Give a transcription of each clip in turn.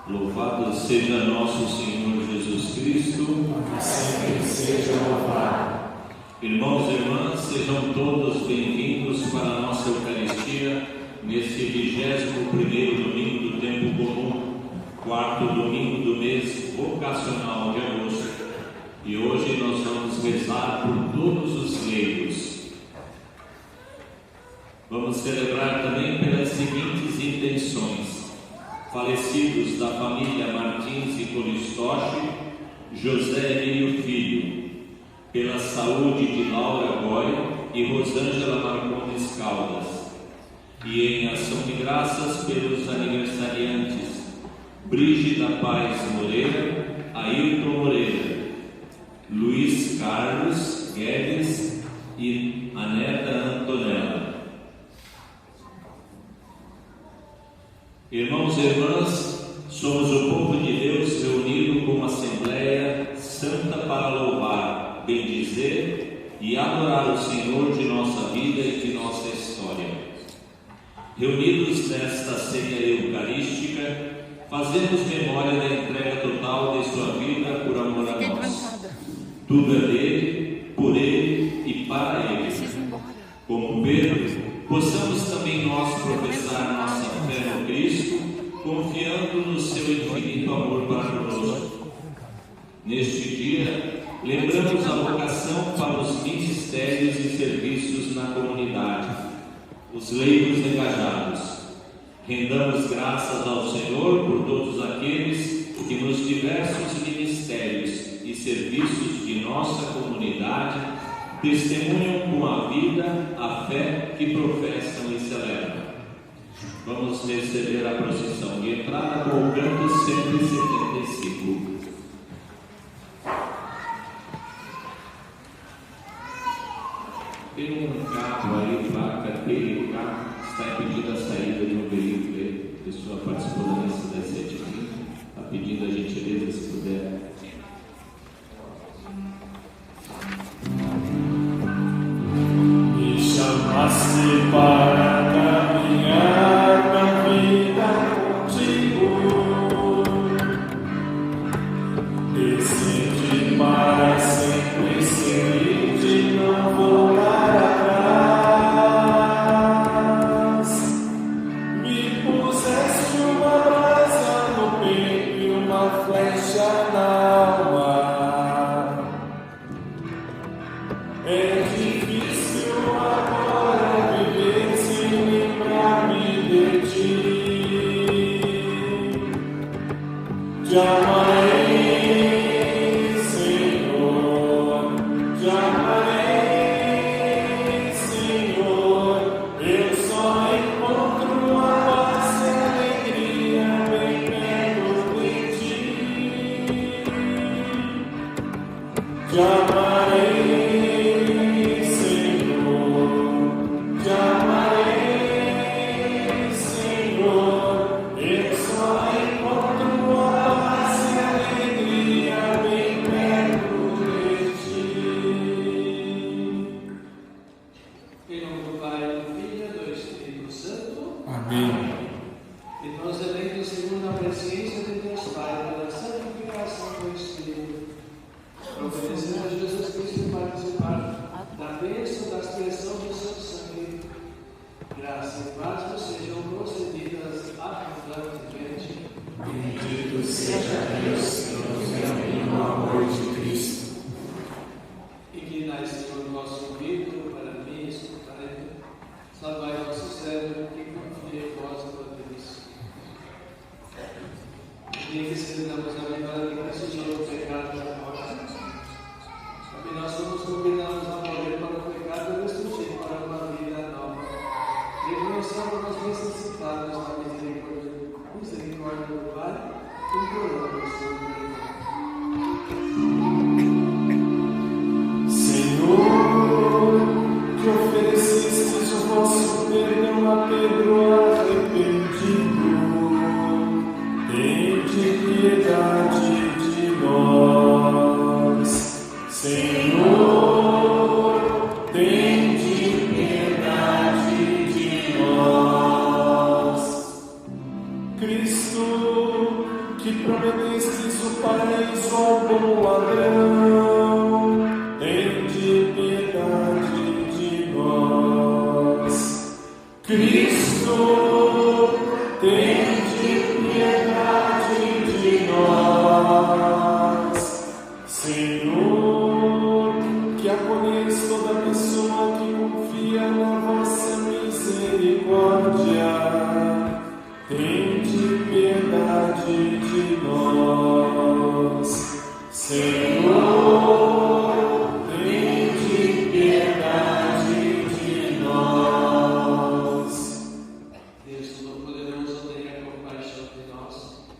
Louvado seja nosso Senhor Jesus Cristo, que sempre seja louvado. Irmãos e irmãs, sejam todos bem-vindos para a nossa Eucaristia neste 21º domingo do tempo comum, 4º domingo do mês vocacional de agosto. E hoje nós vamos rezar por todos os leigos. Vamos celebrar também pelas seguintes intenções: falecidos da família Martins e Colistoche, José Emílio Filho, pela saúde de Laura Goy e Rosângela Marcondes Caldas, e em ação de graças pelos aniversariantes Brígida Paz Moreira, Ailton Moreira, Luiz Carlos Guedes e Aneta Antonella. Irmãos e irmãs, somos o povo de Deus reunido como Assembleia Santa para louvar, bendizer e adorar o Senhor de nossa vida e de nossa história. Reunidos nesta ceia eucarística, fazemos memória da entrega total de sua vida por amor a nós. Tudo é dele, por ele e para ele. Como Pedro, possamos também nós professar nossa fé no Cristo, confiando no seu infinito amor para conosco. Neste dia, lembramos a vocação para os ministérios e serviços na comunidade, os leigos engajados. Rendamos graças ao Senhor por todos aqueles que nos diversos ministérios e serviços de nossa comunidade testemunham com a vida a fé que professam e celebram. Vamos receber a procissão de entrada com o canto 175. Tem um carro aí, placa PK, está pedindo a saída de um veículo aí. A pessoa participou da missa das 7h30, está pedindo a gentileza se puder. Me chamaste para caminhar na vida contigo, decidi para sempre seguir-te, não voltar atrás. Me puseste uma brasa no peito e uma flecha na alma. É difícil agora viver sem lembrar-me de ti. Te amarei, Senhor, te amarei, Senhor. Eu só encontro a paz e a alegria bem perto de ti. Te amarei, Cristo pedestes o paraíso ao bom ladrão, tende piedade de nós. Cristo, tende piedade de nós. Senhor, que acolheis toda pessoa que confia na vossa misericórdia, tende piedade de nós. Senhor, tende piedade de nós. Deus Todo-Poderoso, tenha compaixão de nós.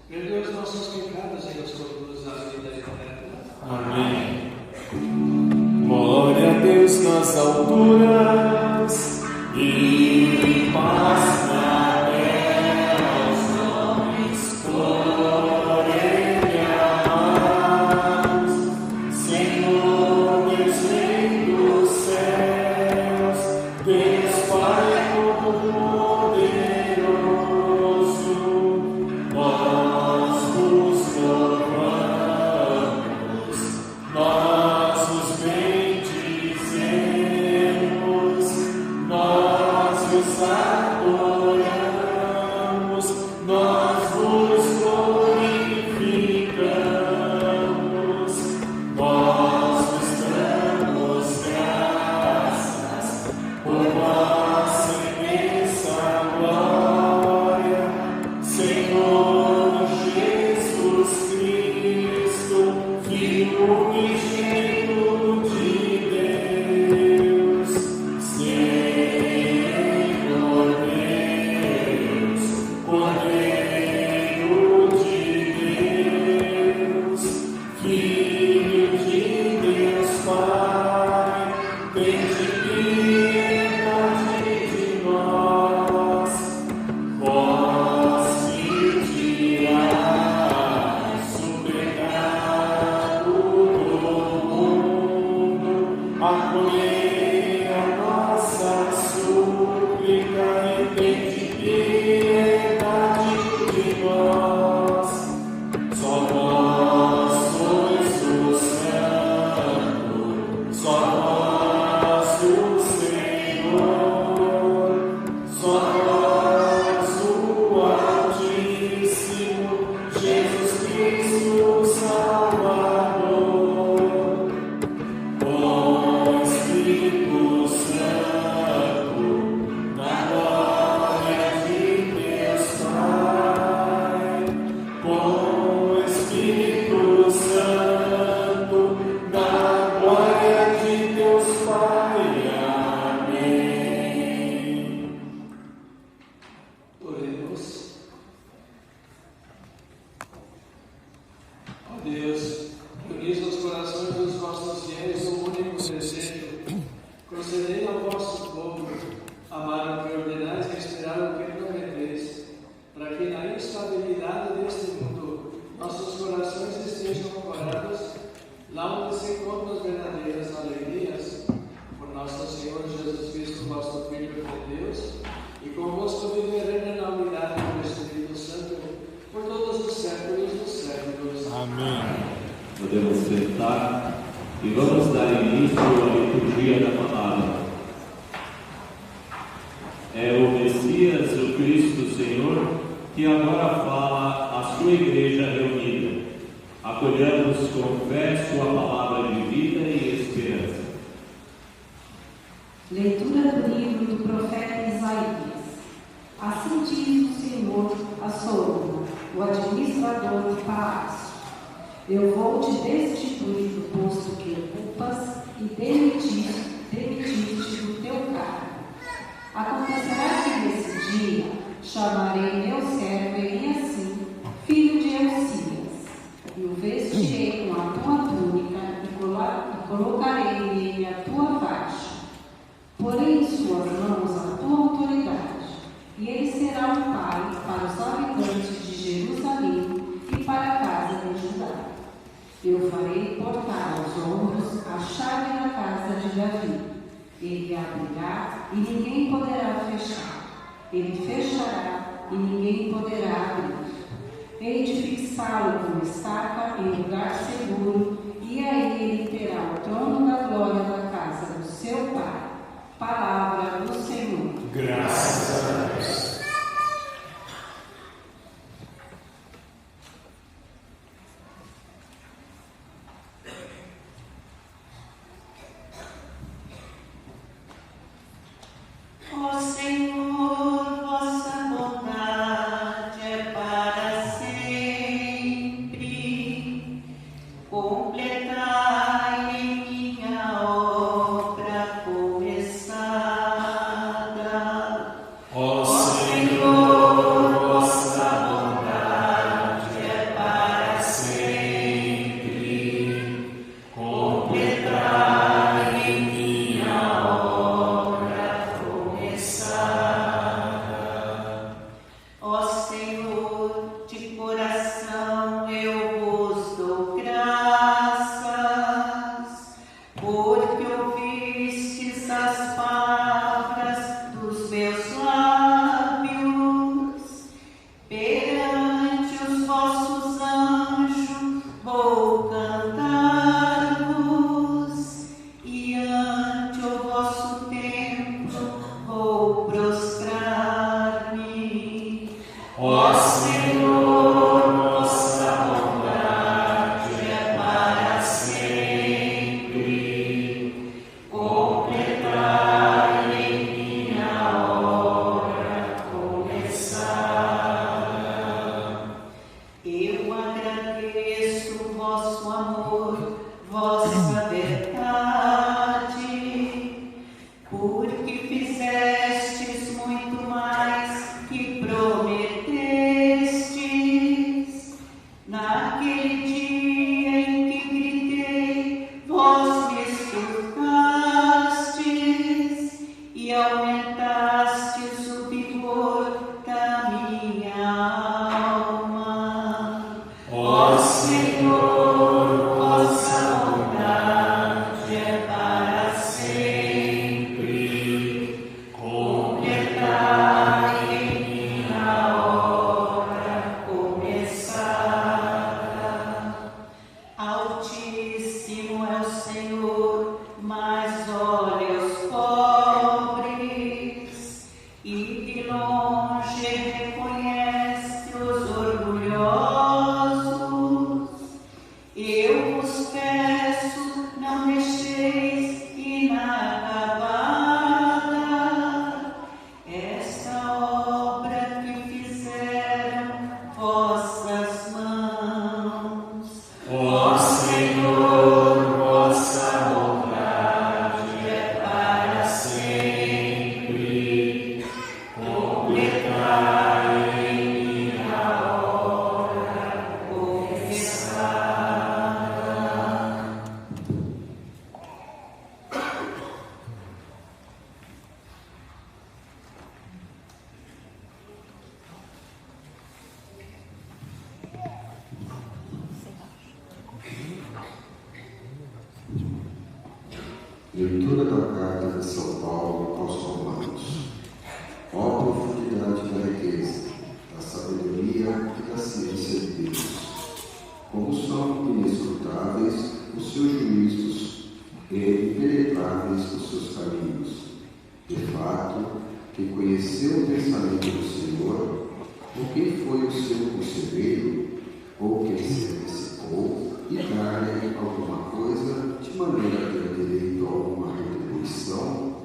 Perdoa os nossos pecados e nos conduz à vida eterna. Amém. Glória a Deus nas alturas e paz na terra aos homens gloriados. Senhor, Deus Rei dos céus, Deus Pai Todo-Poderoso, nós vos louvamos, nós os bendizemos, nós vos adoramos, nós vos glorificamos, nós vos damos graças por vossa imensa glória, Senhor Jesus Cristo, Filho unigênito de Deus, Senhor Deus, Cordeiro de Deus, Filho de Deus Pai, tende piedade de nós. Vós que tirais o pecado do mundo, acolhei a nossa súplica e tende piedade de nós. Só vós sois o Santo, só vós o Senhor, só vós o Altíssimo, Jesus Cristo Salvador. Com Espírito Santo, na glória de Deus Pai, com Espírito Santo, na glória de Deus Pai. Amém. Oremos. Ó Deus, unis os corações dos vossos fiéis no único desejo, concedei ao vosso povo amar o que ordenais e esperar o que prometeis, para que na instabilidade deste mundo nossos corações estejam ancorados lá onde se encontram as verdadeiras alegrias, por nosso Senhor Jesus Cristo, vosso Filho de Deus, e convosco viveremos na unidade do Espírito Santo por todos os séculos dos séculos. Amém. Podemos sentar e vamos dar início à liturgia da palavra. É o Messias, o Cristo Senhor, que agora fala à sua igreja reunida. Acolhamos com fé sua palavra de vida e esperança. Leitura do livro do profeta Isaías. Assim diz o Senhor a Solomon, o administrador do palácio: eu vou te destituir do posto que ocupas e demitir-te do teu cargo. Acontecerá que nesse dia chamarei meu servo Eliasim, filho de Elcias, e o vestirei com a tua túnica e colocarei nele a tua faixa. Porei em suas mãos a tua autoridade, e ele será um pai para os habitantes de Jerusalém e para a casa de Judá. Eu farei portar aos ombros a chave da casa de Davi. Ele abrirá e ninguém poderá fechar. Ele fechará e ninguém poderá abrir. Hei de fixá-lo como estaca em lugar seguro, e aí ele terá o trono da glória da casa do seu Pai. Palavra do Senhor. Graças a Deus. Ó Senhor, vossa bondade é para sempre. Completai em minha obra começada. Ó Senhor, vossa bondade é para sempre. Completai em minha obra começada. Ó Senhor, de coração eu vos dou graças, porque ouvistes as palavras dos meus lábios. Perante os vossos anjos vou cantar-vos, e ante o vosso templo vou prostrar-me. Ó Senhor, vossa bondade é para sempre. Completai em minha obra começada. Eu agradeço o vosso amor, vossa verdade, porque fizestes muito mais que prometestes. Naquele dia em que gritei, vós me escutastes e aumentastes o vigor da minha alma. Ó Senhor, vossa bondade é para sempre. Completai em minha obra começada. Altíssimo é o Senhor, mas olha os pobres, e de longe reconhece os orgulhosos. Eu vos peço, não deixeis inacabada esta obra que fizeram vossas mãos. Ó Senhor, vossa bondade é para sempre. Completai em minha obra começada. Leitura da Carta de São Paulo aos Romanos. Ó profundidade da riqueza, da sabedoria e da ciência de Deus! Como são inescrutáveis os seus juízos e impenetráveis os seus caminhos! De fato, quem conheceu o pensamento do Senhor, ou quem foi o seu conselheiro, ou quem se antecipou, e dar-lhe alguma coisa de maneira a ter direito a alguma retribuição?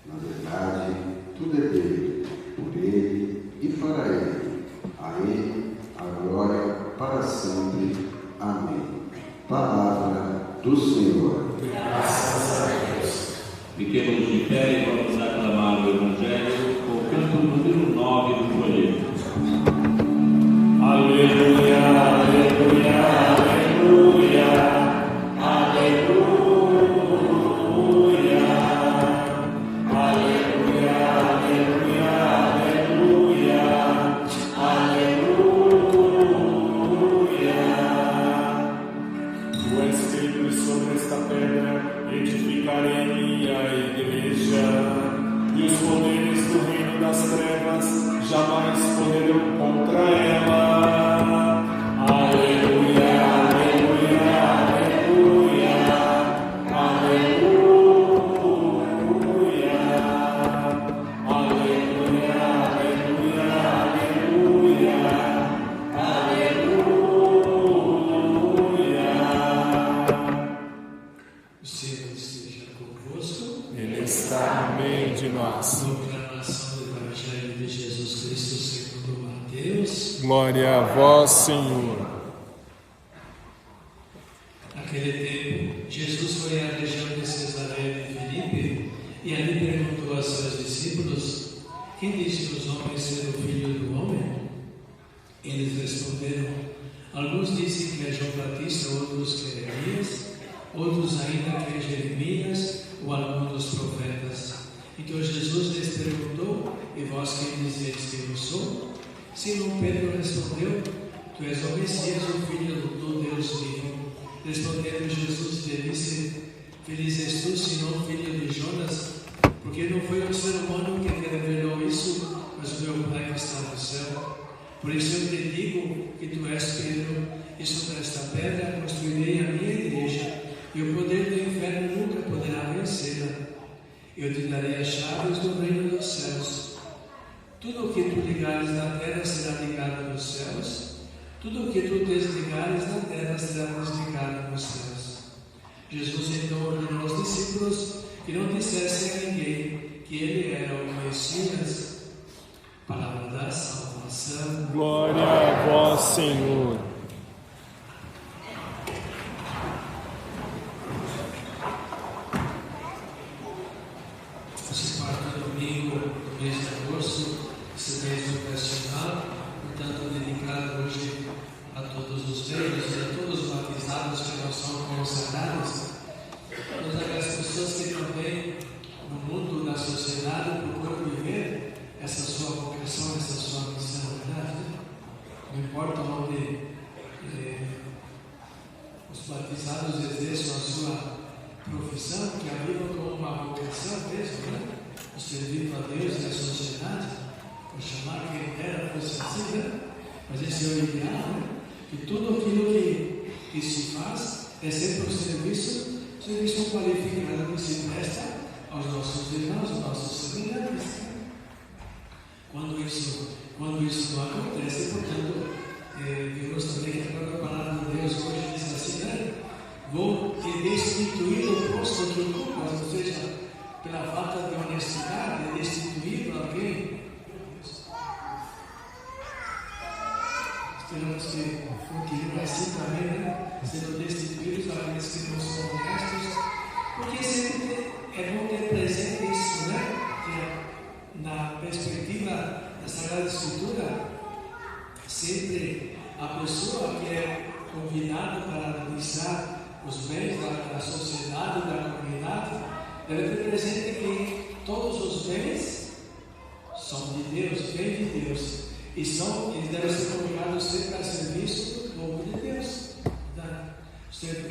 Na verdade, tudo é dele, por ele e para ele. A ele a glória para sempre. Amém. Palavra do Senhor. Graças a Deus. Fiquemos de pé e vamos aclamar o Evangelho com o canto número 9 do folheto. Aleluia, aleluia, aleluia, aleluia, aleluia, aleluia, aleluia, aleluia. Tu és Pedro, e sobre esta pedra edificarei minha igreja, e os poderes do reino das trevas jamais poderão contra ela. Proclamação do Evangelho de Jesus Cristo segundo Mateus. Glória a vós, Senhor. Naquele tempo, Jesus foi à região de Cesareia de Filipe e ali perguntou a seus discípulos: quem dizem os homens ser o Filho do Homem? Eles responderam: alguns dizem que é João Batista, outros que é Elias, outros ainda que é Jeremias ou algum dos profetas. Então Jesus lhes perguntou: e vós quem dizeis que eu sou? Simão Pedro respondeu: tu és o Messias, o Filho do Deus vivo. Respondendo Jesus lhe disse: feliz és tu, Simão, filho de Jonas, porque não foi um ser humano que te revelou isso, mas o meu Pai que está no céu. Por isso eu te digo que tu és Pedro, e sobre esta pedra construirei a minha igreja, e o poder do inferno nunca poderá vencê-la. Eu te darei as chaves do reino dos céus. Tudo o que tu ligares na terra será ligado nos céus, tudo o que tu desligares na terra será desligado nos céus. Jesus então ordenou aos discípulos que não dissessem a ninguém que ele era o Messias. Palavra da salvação. Glória a vós, Senhor. Esse quarto domingo do mês de agosto, esse mês vocacional, portanto dedicado hoje a todos os membros e a todos os batizados que não são consagrados, todas as pessoas que também no mundo, na sociedade, procuram viver essa sua vocação, essa sua missão, verdade? Não importa onde os batizados exerçam a sua profissão, que a vivam como uma vocação mesmo, né? O serviço a Deus e à sociedade, por chamar quem dera fosse assim, né? Mas esse é o ideal, né? Que tudo aquilo que se faz é sempre um serviço qualificado que se presta aos nossos irmãos, aos nossos semelhantes. Quando isso não acontece, portanto, vimos também que a palavra de Deus hoje diz assim, né? Vou te destituir do posto que ocupas, ou seja, pela falta de honestidade, destituir alguém. Esperamos que continue assim também, né? Sendo destituídos aqueles que não são honestos, porque sempre é bom ter presente isso, né? Que na perspectiva da Sagrada Escritura, sempre a pessoa que é convidada para administrar os bens da sociedade, da comunidade, deve ter presente que todos os bens são de Deus, vêm de Deus, e eles devem ser colocados sempre a serviço do povo de Deus, sempre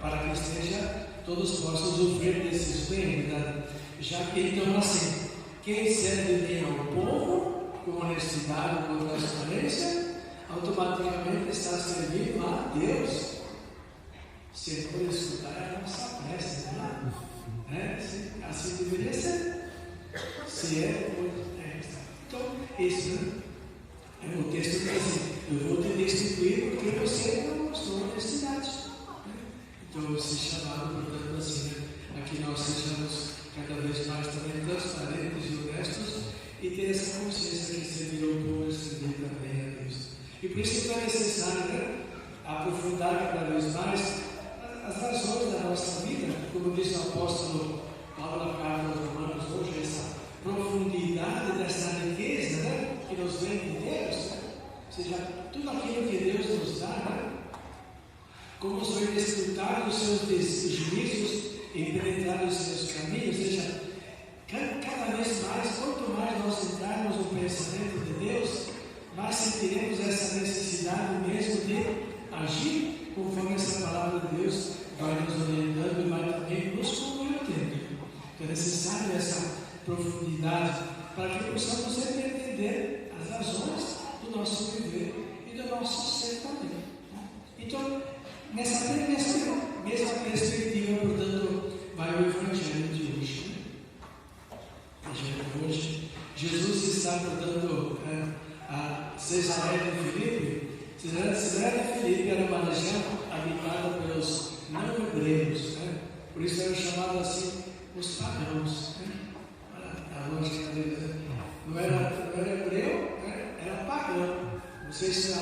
para que todos possam usufruir desses bens, já que então assim, quem serve bem ao povo, com honestidade, com transparência, automaticamente está servindo a Deus. Senhor, escutar a nossa prece, não é? Assim deveria ser. Se então, isso, né? O texto diz assim: eu vou te destituir porque você não mostrou honestidade. Então, se chamaram, portanto, assim, né? Aqui nós sejamos cada vez mais também transparentes e honestos e ter essa consciência que servir ao povo e servir também a Deus. E por isso então é necessário, né? Aprofundar cada vez mais as razões da nossa vida, como diz o apóstolo Paulo na carta aos Romanos hoje, essa profundidade dessa riqueza, né? Que nos vem de Deus, né? Ou seja, tudo aquilo que Deus nos dá, né? Como foi desfrutar dos seus juízos e penetrar os seus caminhos, ou seja, cada vez mais, quanto mais nós entrarmos no pensamento de Deus, mais sentiremos essa necessidade mesmo de agir conforme essa palavra de Deus vai nos orientando e vai também nos convertendo. Então é necessário essa profundidade para que possamos sempre entender as razões do nosso viver e do nosso ser também. Então, nessa mesma perspectiva, portanto, vai o Evangelho de hoje. Hoje, Jesus está, portanto, a Cesareia de Filipe. Cesareia de Filipe era uma região habitada pelos não-hebreus, né? Por isso eram chamados assim os pagãos. Né? Não sei se a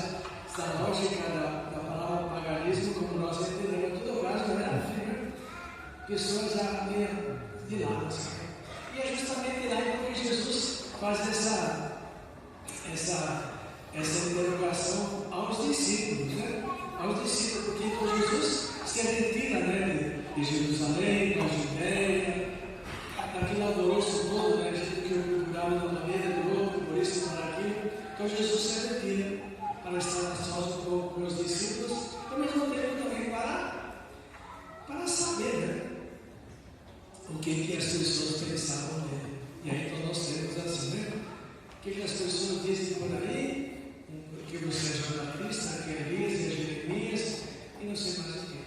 lógica da palavra paganismo, como nós entendemos, em todo caso, não era assim, pessoas já meio de lado. Assim. E é justamente lá que Jesus faz essa interrogação aos discípulos, né? Aos discípulos, porque então Jesus se retira, né, de Jerusalém, da Judéia, daquele alvoroço todo, né, que eu procurava na maneira do outro, por isso para aquilo. Então Jesus se retira para estar sós com os discípulos, ao mesmo tempo também para saber, né, o que as pessoas pensavam dele. E aí então nós temos assim, né? O que as pessoas dizem por aí? Que você é jornalista, que é Elias, é Jeremias, e não sei mais o que.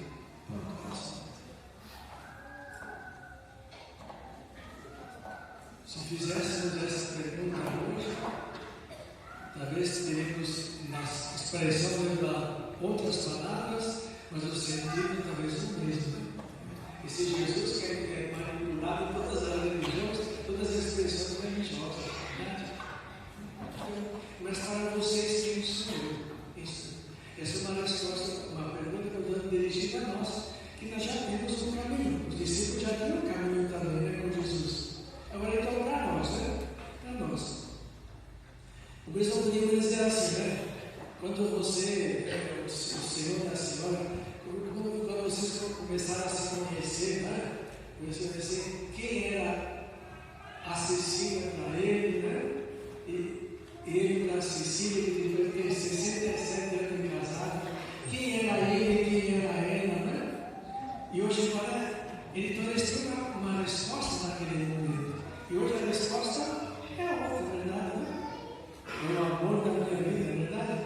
Se fizéssemos essa pergunta hoje, talvez teríamos na expressão de outras palavras, mas o sentido talvez o mesmo. E se Jesus quer manipular em todas as religiões, todas as expressões religiosas, né? Mas para vocês, quem sou eu? Essa é uma resposta, uma pergunta que eu estou dirigindo a nós, que nós já temos um caminho. Os discípulos já têm um caminho também, né, com Jesus. Agora então para nós, né? Para nós. O mesmo podemos dizer assim, né? Quando você, o senhor e a senhora, quando vocês começaram a se conhecer, né? Começaram a conhecer quem era a Cecília para ele, né? E ele para a Cecília, que depois teve 67 anos de casado. Quem era ele, quem era ela, né? E hoje eles têm uma resposta naquele momento. E hoje a resposta é outra, verdade, né? É o amor da minha vida, verdade?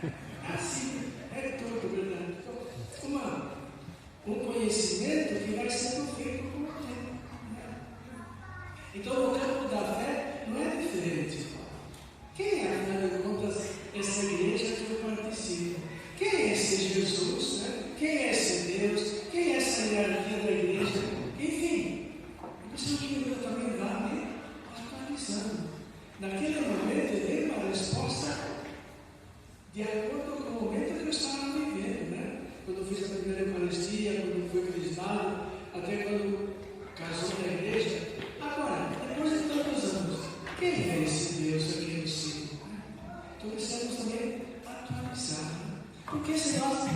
É assim, é tudo, verdade. Um conhecimento que vai sendo feito com o tempo. Então, no campo da fé, não é diferente. Quem é, afinal de contas, essa igreja que eu participo? Quem é esse Jesus? Né? Quem é esse Deus? Quem é essa hierarquia da igreja? Enfim, eu preciso que eu também vá me atualizando. Naquele momento, eu dei uma resposta de acordo com o momento que eu estava vivendo, né? Quando eu fiz a primeira Eucaristia, quando fui crismado, até quando casou na igreja. Agora, depois de tantos anos, quem é esse Deus a quem eu sigo? Então precisamos também atualizar. Porque se nós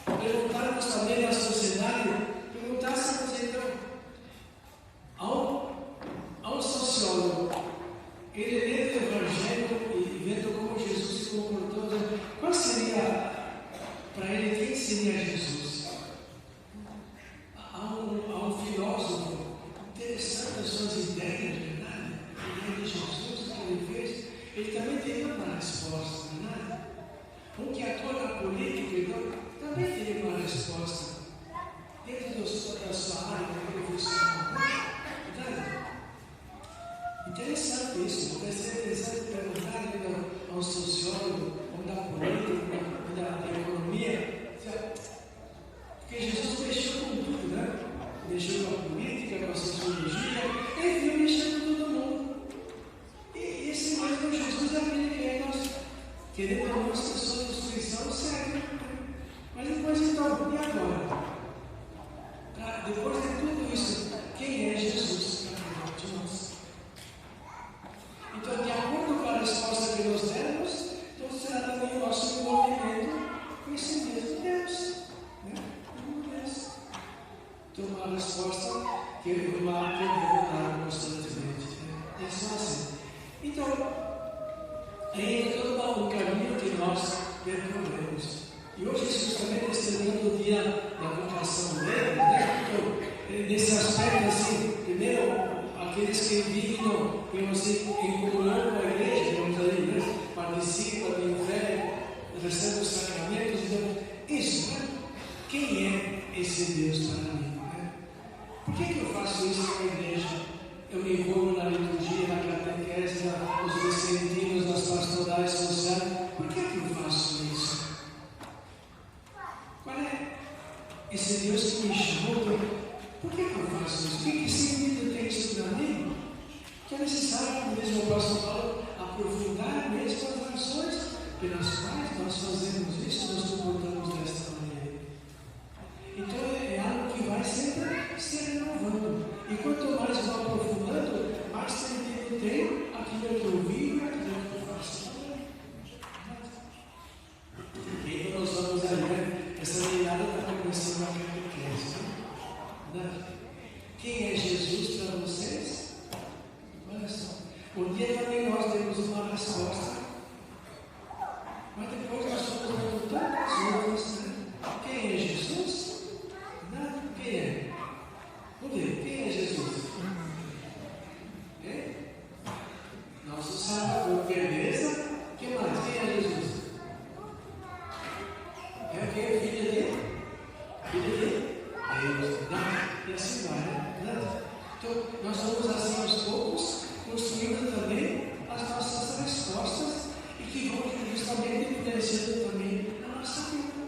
perguntarmos também na sociedade, perguntássemos então a um sociólogo, ele lendo o Evangelho e vendo como Jesus se comportou, qual seria, para ele, quem seria Jesus? Há um filósofo interessante as suas ideias, verdade? A ideia de Jesus, o que ele fez, ele também teria uma resposta, verdade? Um que atua na política, então, também teria uma resposta dentro da sua área, da profissão, verdade? Interessante isso, vai ser interessante perguntar a um sociólogo, ou da política, ou da economia, porque Jesus mexeu com tudo, né? Mexeu com a política, com a sociologia, enfim, mexeu com todo mundo. E esse mesmo Jesus é aquele que nós queremos a nossa substituição séria. Mas depois então, e agora? Depois de tudo isso, quem é Jesus para nós? Então, de acordo com a resposta que nós demos, então será também o nosso envolvimento com esse mesmo Deus. Né? Deus. Então, uma resposta que eu podemos dar constantemente. Né? É só assim. Então, aí é todo um caminho que nós percorremos. E hoje, justamente, celebrando o dia da vocação dele, né? Então, nesse aspecto, assim, primeiro, aqueles que vivem em comunhão com a igreja, vamos aí, né? Participam da fé, recebem os sacramentos, então, isso, né? Quem é esse Deus para mim? Né? Por que eu faço isso com a igreja? Eu me envolvo na liturgia, na catequese, nos vicentinos, nas pastorais sociais. Por que eu faço isso? Qual é esse Deus que me chamou? Por que eu faço isso? Que sentido tem isso para mim? Que é necessário, como diz o apóstolo Paulo, aprofundar mesmo as razões pelas quais nós fazemos isso, nós comportamos desta maneira. Então é algo que vai sempre se renovando. E quanto mais eu vou aprofundando, mais sentido tem aquilo que eu vivo e aquilo que eu faço. Então nós vamos aí, né? Essa mirada está começando a catequese. Né? Quem é Jesus para vocês? Olha só. Um dia também nós temos uma resposta, mas depois nós vamos dando tantas outras. Né? Quem é Jesus? Nada. Quem é? Vamos ver. Quem é Jesus? Nosso Salvador, beleza? Quem mais? Quem é Jesus? É quem é filho dele? Filho dele? Deus. E assim vai, né? Então, nós vamos assim aos poucos, construindo também as nossas respostas e que vão justamente influenciando também a nossa vida.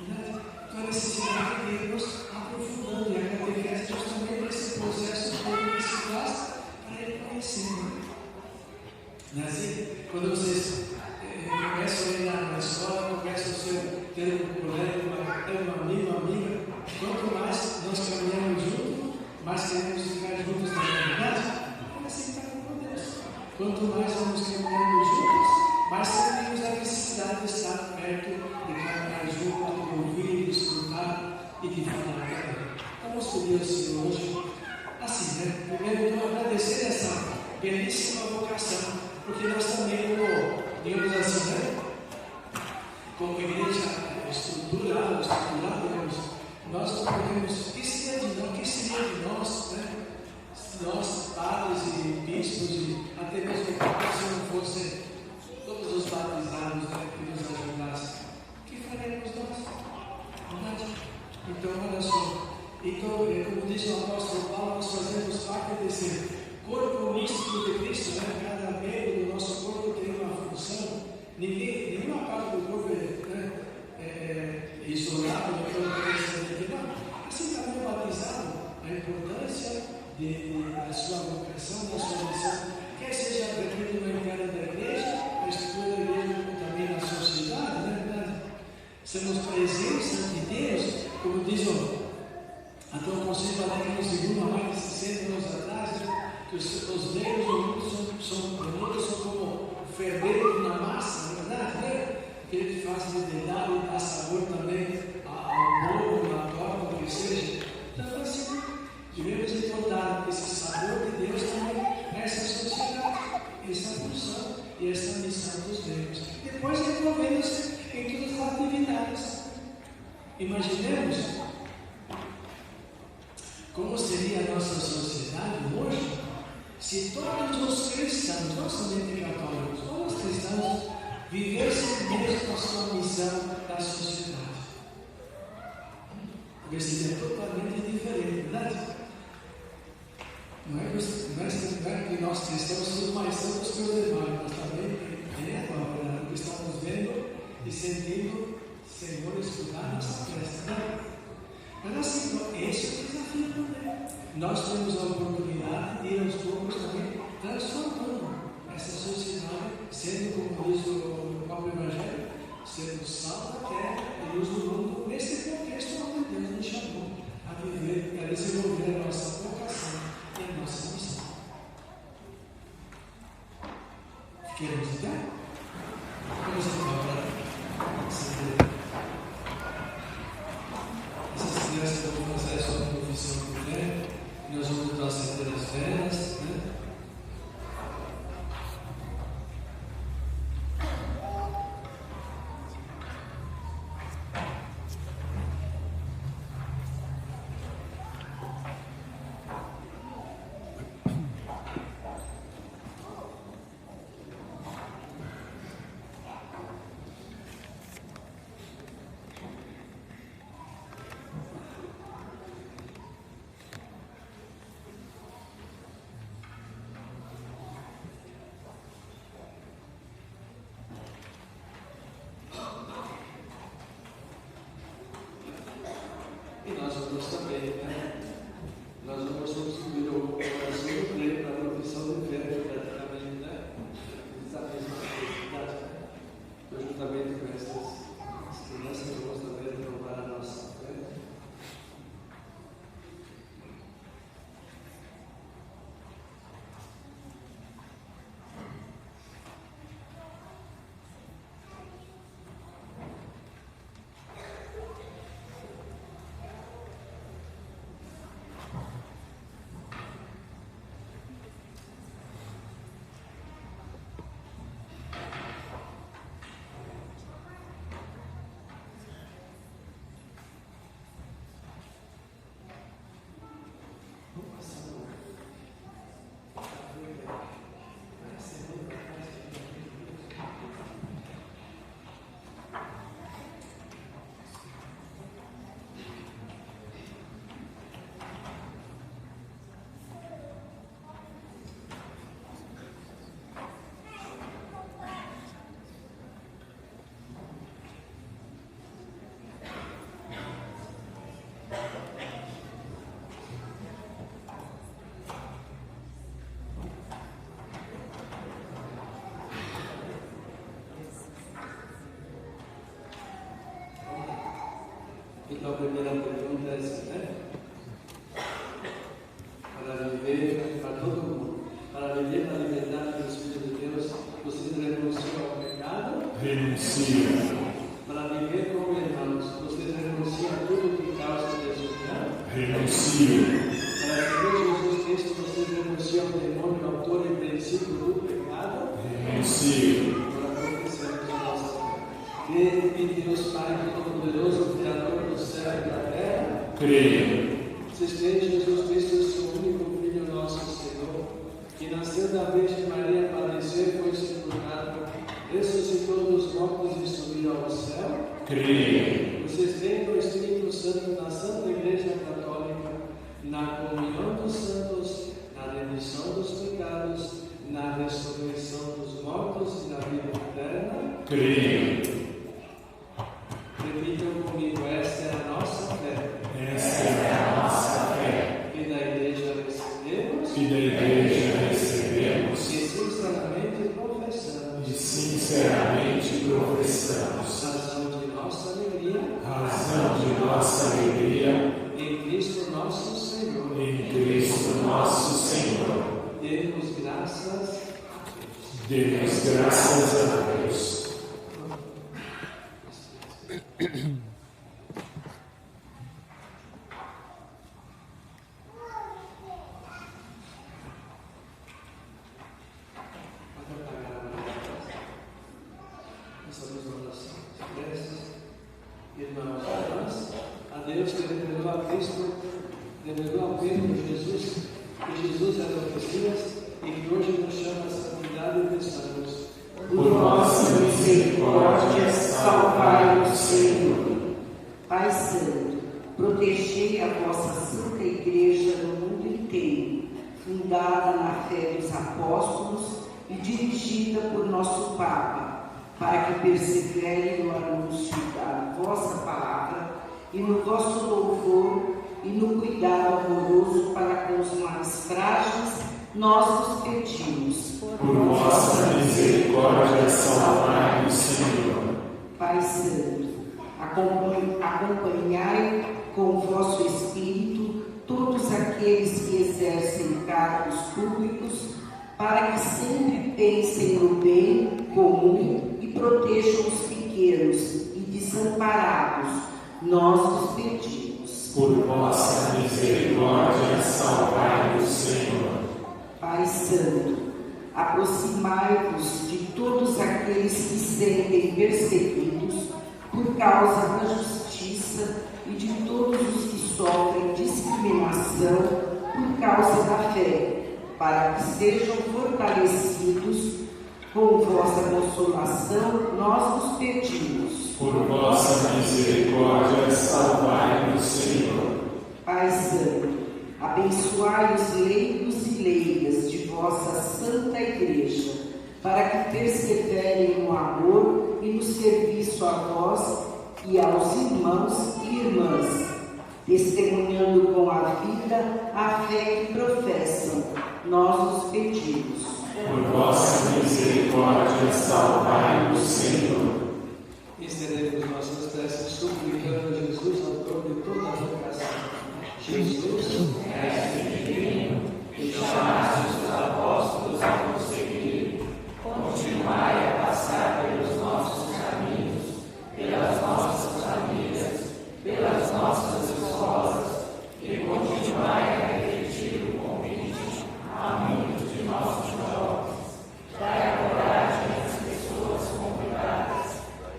Né? Então, a necessidade de irmos aprofundando, e a catequese justamente esse processo todo que se faz para ele conhecer. Né? Quando vocês começam a ir na escola, começam a ter um colega, uma amiga, uma amiga, quanto mais nós caminhamos juntos, mais queremos ficar juntos na realidade. É assim que está com Deus. Quanto mais vamos caminhando juntos, mais sentimos a necessidade de estar perto, de caminhar junto, de ouvir, de escutar e de falar também. Vamos pedir ao Senhor hoje, assim, né? Primeiro, então, agradecer essa belíssima vocação, porque nós também, digamos assim, né? Como igreja estruturada, digamos, nós não podemos, que seria de nós, né? Nós, padres e bispos, e até mesmo se não fossem todos os batizados, né, que nos ajudassem, o que faremos nós? Verdade? Então, olha só. Então, como diz o apóstolo Paulo, nós fazemos parte desse corpo místico de Cristo, né? Cada membro do nosso corpo tem uma função. Nenhuma parte do corpo é isolada, não. Assim também o batizado, a importância da sua vocação, da sua missão, quer seja dentro do império da igreja, a estrutura da igreja, como também na sociedade, não é verdade? Sermos presença de Deus, como diz até o Conselho Vaticano II, há mais de 60 anos atrás, né? Que os negros do mundo são como o fermento na massa, não é verdade? Né? Aquele que faz liberdade e dá sabor também ao bolo, à torta, o que seja. Então, assim, devemos encontrar esse sabor de Deus também nessa sociedade, essa função e essa missão dos negros. Depois, desenvolvendo-se em todas as atividades. Imaginemos como seria a nossa sociedade hoje se todos os cristãos, não somente católicos, todos os cristãos, vivessem mesmo a sua missão da sociedade. Talvez seria totalmente diferente, verdade? Não é que nós cristãos somos mais santos que os demais, mas também é agora o que estamos vendo e sentindo, Senhor, escutar nossa festa. Mas assim, esse é o desafio também. Nós temos a oportunidade de ir aos poucos também transformando essa sociedade, sendo, como diz o próprio Evangelho, sendo sal da terra e luz do mundo, nesse contexto onde Deus nos chamou a viver, a desenvolver a nossa vocação e a nossa missão. Queremos entrar? Vamos entrar para saber. Essas crianças vão fazer a sua profissão de fé, nós vamos acender as velas, né? Então a primeira pergunta é assim, né? Para viver, para todo mundo, para viver na liberdade do Espírito de Deus, vocês renunciam ao pecado? Renuncia. Para viver como irmãos, vocês renunciam a tudo que causa desunião? Renuncia. Para seguir Jesus Cristo, vocês renunciam ao demônio, autor e princípio do pecado? Renuncia. Agora confessamos a nossa fé. Creio em Deus Pai Todo-Poderoso, Criador do céu e da terra. Creio. Vocês creem em Jesus Cristo, seu único Filho, nosso Senhor, que nasceu da Virgem Maria, padeceu, foi sepultado, ressuscitou dos mortos e subiu ao céu? Creio. Vocês creem no Espírito Santo, na Santa Igreja Católica, na comunhão dos santos, na remissão dos pecados, na ressurreição dos mortos e na vida eterna? Creio. Repitam comigo, esta é a nossa fé. Esta é a nossa fé. Que da Igreja recebemos, Que da Igreja recebemos e sinceramente professamos. e sinceramente professamos. Razão de nossa alegria, Razão de nossa alegria em Cristo nosso Senhor. em Cristo nosso Senhor. Demos graças. Demos graças a Deus. Essas orações, preces, irmãos, irmãs, a Deus que revelou a Cristo, revelou ao Pedro Jesus, que Jesus era o Messias e que hoje nos chama a santidade e cristãos. Por vossa misericórdia, salvai-nos, Senhor. Pai Santo, protegei a vossa Santa Igreja no mundo inteiro, fundada na fé dos apóstolos e dirigida por nosso Papa, para que persevere no anúncio da vossa palavra e no vosso louvor e no cuidado amoroso para com os mais frágeis, nós vos pedimos. Por vossa misericórdia, salvai-nos, Senhor. Pai Santo, acompanhai com o vosso Espírito todos aqueles que exercem cargos públicos, para que sempre pensem no bem comum e protejam os pequenos e desamparados. Nós vos pedimos. Por vossa misericórdia, salvai-nos, Senhor. Pai Santo, aproximai-vos de todos aqueles que se sentem perseguidos por causa da justiça e de todos os que sofrem discriminação por causa da fé, para que sejam fortalecidos com vossa consolação, nós vos pedimos. Por vossa misericórdia, salvai-nos, Senhor. Pai Santo, abençoai os leigos e leigas de vossa Santa Igreja, para que perseverem no amor e no serviço a vós e aos irmãos e irmãs, testemunhando com a vida a fé que professam. Nós os pedimos. Por vossa misericórdia, salvai-nos, Senhor. Estenderemos nossas preces suplicando a Jesus, autor de toda a vocação. Jesus, Mestre divino, que chamaste os apóstolos a nos seguir, continuai a passar pelos nossos caminhos, pelas nossas famílias, pelas nossas escolas, e continuai a repetir o convite a muitos de nossos jovens. Dai a coragem às pessoas convidadas,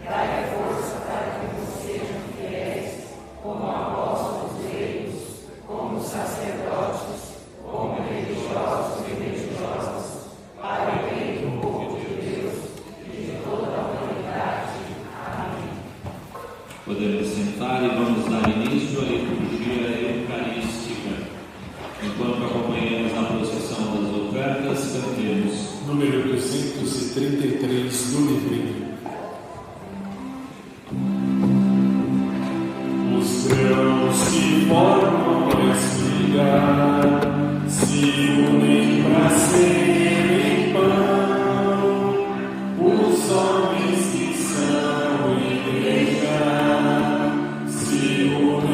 dai a força para que nos sejam fiéis, como apóstolos leigos, como sacerdotes, como religiosos e religiosas, para o bem do povo de Deus e de toda a humanidade. Amém. Podemos sentar e vamos dar início à liturgia eucarística. Enquanto acompanhamos a procissão das ofertas, cantemos. Número 233 do livrinho. Os grãos se formam a espigar, se unem para serem pão. Os homens que são igreja se unem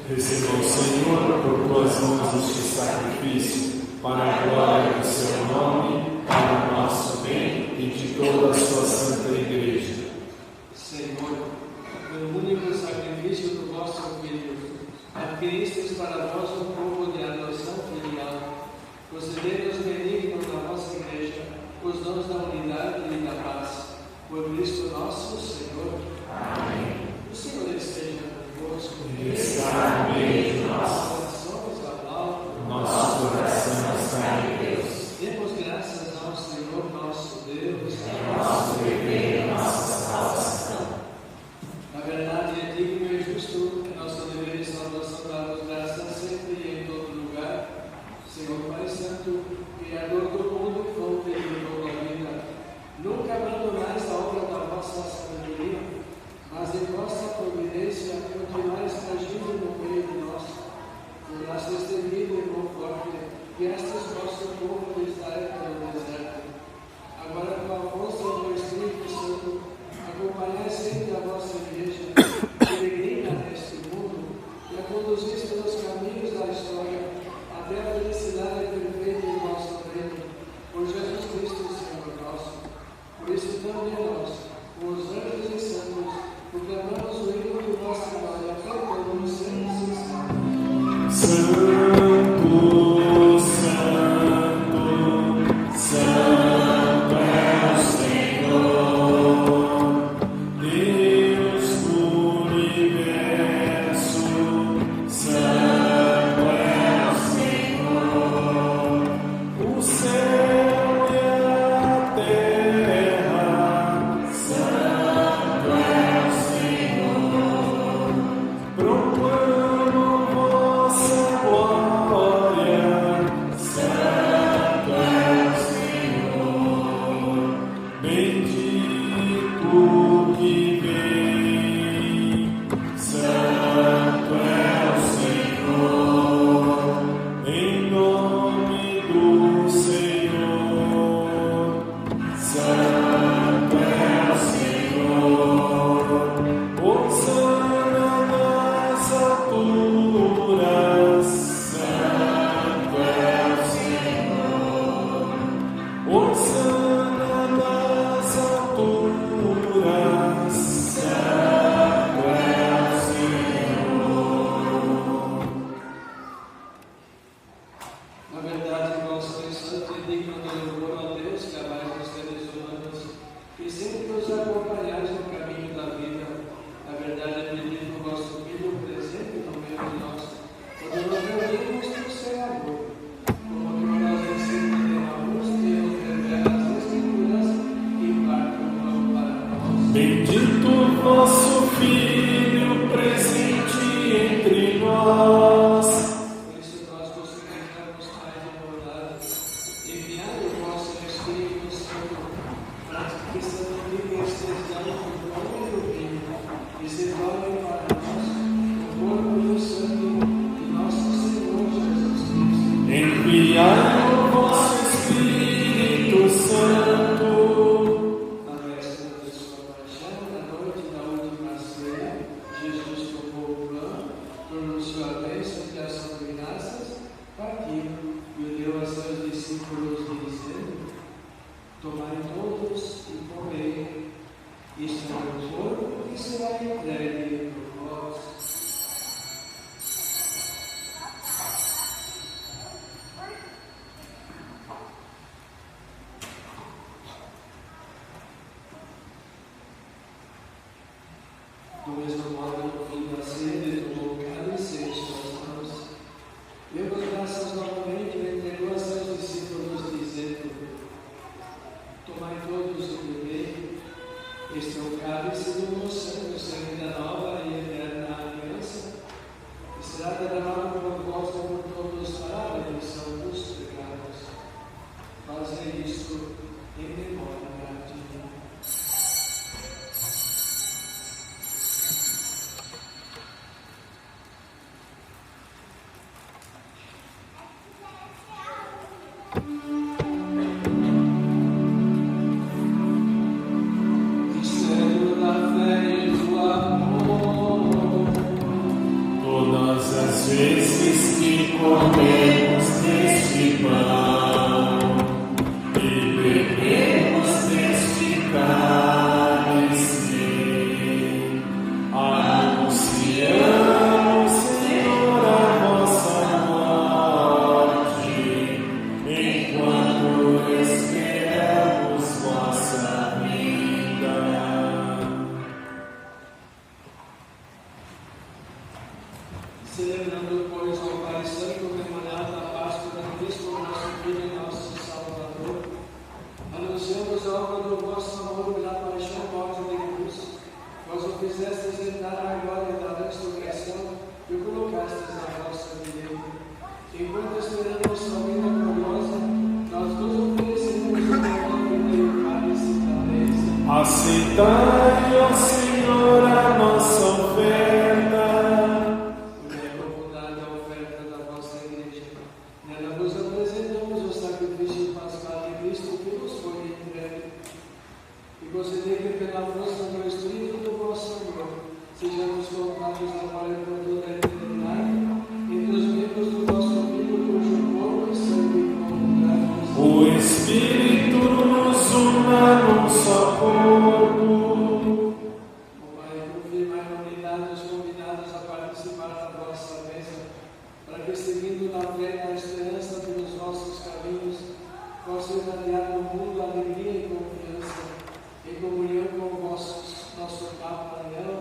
Receba o Senhor por tuas mãos este sacrifício, para a glória do seu nome, para o nosso bem e de toda a sua santa igreja. Senhor, no único sacrifício do vosso Filho, adquiristes para vós um povo de adoção filial. Concedei-nos benigno na vossa igreja os dons da unidade e da paz. Por Cristo nosso Senhor. Amém. O Senhor esteja convosco. Ele está no meio de nós. Nosso coração está em Deus. Demos graças ao Senhor nosso Deus. É nosso dever e nossa salvação. Na verdade, é digno e justo, é nosso dever e salvação darmos graças sempre e em todo lugar. Senhor Pai Santo, Criador do mundo e fonte de toda a vida, nunca abandonais a obra da vossa sabedoria, mas em vossa providência continuais agindo no meio de nós. Por nosso destemido e conforte, que estes vosso povo estarem pelo deserto. Agora, com a força do Espírito Santo, acompanhai sempre a vossa igreja, peregrina neste mundo, e a conduziste nos caminhos da história, até a felicidade perfeita em vosso reino, por Jesus Cristo, Senhor nosso. Por isso também nós, com os anjos e santos, proclamamos o hino de vossa glória, cantando sempre sincero. Santo, Santo, Santo é o Senhor, Deus do universo. Santo é o Senhor, o céu e a terra. Santo é o Senhor, proclamam vossa glória. Santo é o Senhor, bendito que vem. Santo é o Senhor, em nome do Senhor. Santo é o Senhor, hosana nas alturas. Santo é o Senhor, hosana nas alturas. Santo é o Senhor. Na verdade, vós sois santo e digno de louvor a Deus, que amais os seres humanos, e sempre nos acompanhais no caminho da vida. Na verdade, bendito o vosso Filho presente no meio de nós, quando nos reunimos no seu amor, como que nós sempre derramamos e nos revela as Escrituras e parte o pão para nós. Bendito o vosso Filho presente entre nós. Por isso nós vos suplicamos, Pai de bondade, enviai o vosso Espírito Santo, para que santifiquem estes dons do pão e do vinho, e se tornem para nós o corpo e o sangue de nosso Senhor Jesus Cristo. Enviai o vosso Espírito Santo. Na véspera de sua paixão, na noite da última ceia, Do mesmo modo, no fim da ceia, ele tomou o cálice em suas mãos. Deu graças novamente e entregou a seus discípulos, dizendo: Tomai todos e bebei. Este é o cálice do meu sangue, o sangue da nova e eterna aliança, que será derramado por vós e por todos para a remissão dos pecados. Fazei isto em memória de mim. Celebrando, pois, ao Pai Santo, o memorial da Páscoa de Cristo, nosso Filho e nosso Salvador, anunciamos a obra do vosso amor pela paixão, morte de cruz. Vós o fizestes entrar na glória da ressurreição e o colocastes à vossa direita. Enquanto esperamos a vida gloriosa, nós nos oferecemos o pão e o cálice da bênção. Aceitai, ó Senhor, a nossa oferta. Concedei que pela força do Espírito do vosso amor sejamos colocados agora e por toda a eternidade entre os membros do vosso Filho, cujo corpo e sangue comungamos. O Espírito nos una num só corpo. Ó Pai, confirmai na unidade os convidados a participar da vossa mesa, para que, seguindo na fé e na esperança pelos vossos caminhos, possam irradiar no mundo alegria e confiança. Em comunhão com o nosso Papa Leão,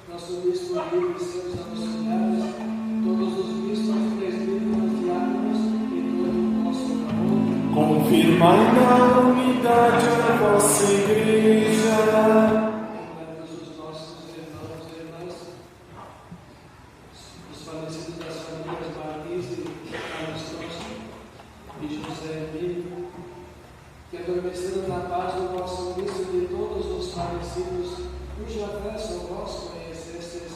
nosso Bispo Livre e seus auxiliares, todos os bispos, presbíteros, diáconos e todo o nosso amor. Confirmai na unidade a vossa Igreja. Lembramos os nossos irmãos e irmãs, os falecidos das famílias Martins e Carlos e José Emílio, que adormeceram na paz do vosso Cristo de todos os falecidos, cuja fé só vós conhecestes.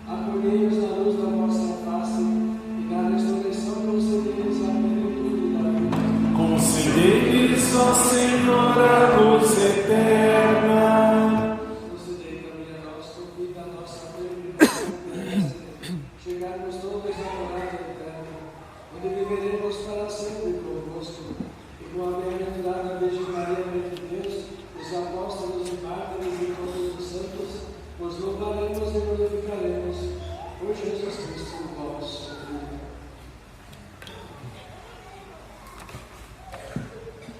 Acolhei-os na luz da vossa face e na ressurreição concedei-lhes a plenitude da vida. Concedei-lhes, ó Senhor, a luz eterna. Concedei também a nós, por fim da nossa peregrinação, chegarmos todos à morada eterna, onde viveremos para sempre convosco. Com a bem-aventurada Virgem Maria, Mãe de Deus, os apóstolos e mártires e todos os santos, os louvaremos e glorificaremos por Jesus Cristo, vosso Filho.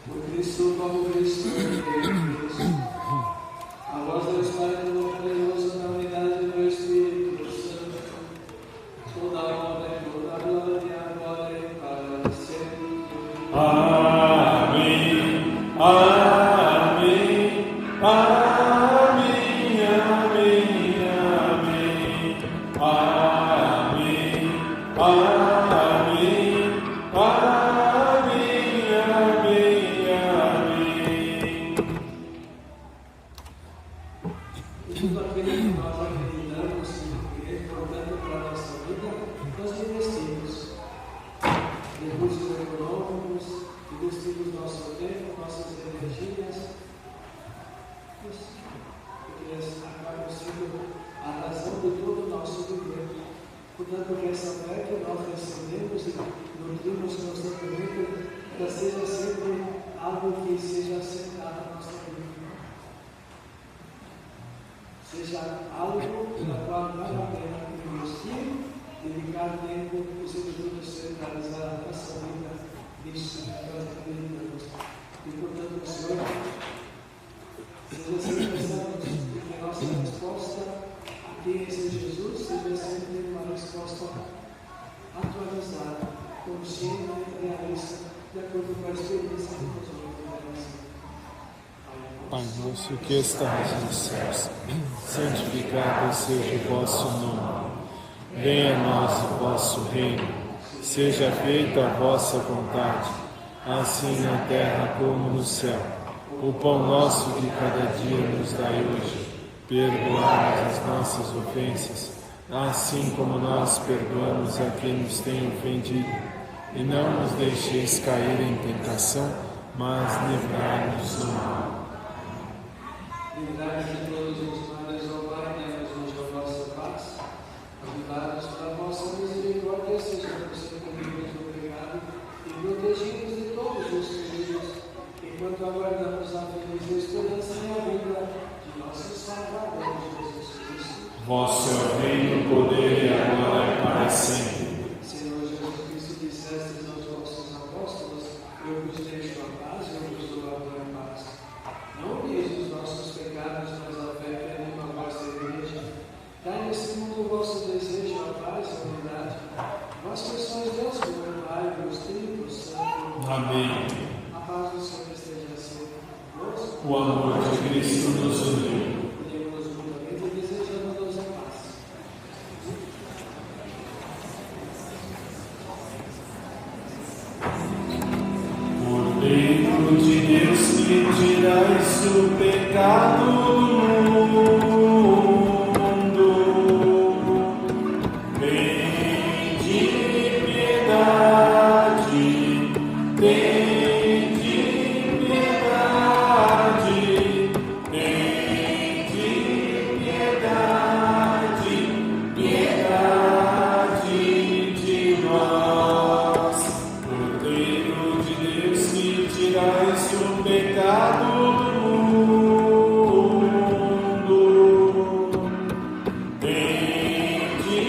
Por Cristo, como Cristo, Cristo. A voz do Espírito Todo-Poderoso, na unidade do Espírito Santo, toda a honra e toda a glória, agora e para sempre. Amém, amém, amém, amém, amém, amém, amém, amém, amém. E tudo aquilo que nós acreditamos que é importante para a nossa vida, nós investimos. Recursos econômicos, investimos nosso tempo, nossas energias, porque eles acabam sendo a razão de todo o nosso viver. Portanto, que essa fé que nós recebemos e nutrimos constantemente, ela seja sempre algo que seja assentado na nossa vida. Seja algo na qual vale a pena investir, dedicar tempo e, sobretudo, centralizar a nossa vida nisso que nós acreditamos. E, portanto, Senhor, seja assim que pensamos, porque a nossa resposta a experiência de Jesus seja sempre uma resposta atualizada, consciente e realista, de acordo com a experiência que nós vamos viver. Pai nosso que estás nos céus, santificado seja o vosso nome. Venha a nós o vosso reino. Seja feita a vossa vontade, assim na terra como no céu. O pão nosso de cada dia nos dai hoje. Perdoai-nos as nossas ofensas, assim como nós perdoamos a quem nos tem ofendido. E não nos deixeis cair em tentação, mas livrai-nos do mal. Livrai-nos de todos os males, ó Pai, dai-nos a vossa paz. Ajudados pela vossa misericórdia, sejamos sempre livres do pecado e protegidos de todos os perigos, enquanto aguardamos a feliz esperança e a vida de nosso Salvador Jesus Cristo. Vosso é o reino, o poder e a glória para sempre. Senhor Jesus Cristo, dissestes aos vossos apóstolos: eu vos deixo a paz, eu vos dou a minha paz. Não olheis os nossos pecados, mas a fé que anima a vossa igreja. Dai nesse mundo o vosso desejo, a paz e a unidade. Vós que sois Deus, meu Pai, Deus Trino, Santo. Amém. A paz do Senhor esteja sempre conosco. O amor de Cristo nos uniu. Unimos mutuamente e desejamos a paz. Cordeiro de Deus, que tirais o pecado do mundo, tem de piedade, tem de piedade, tem de piedade, piedade de nós. Cordeiro de Deus, que tirais o pecado do mundo, tem de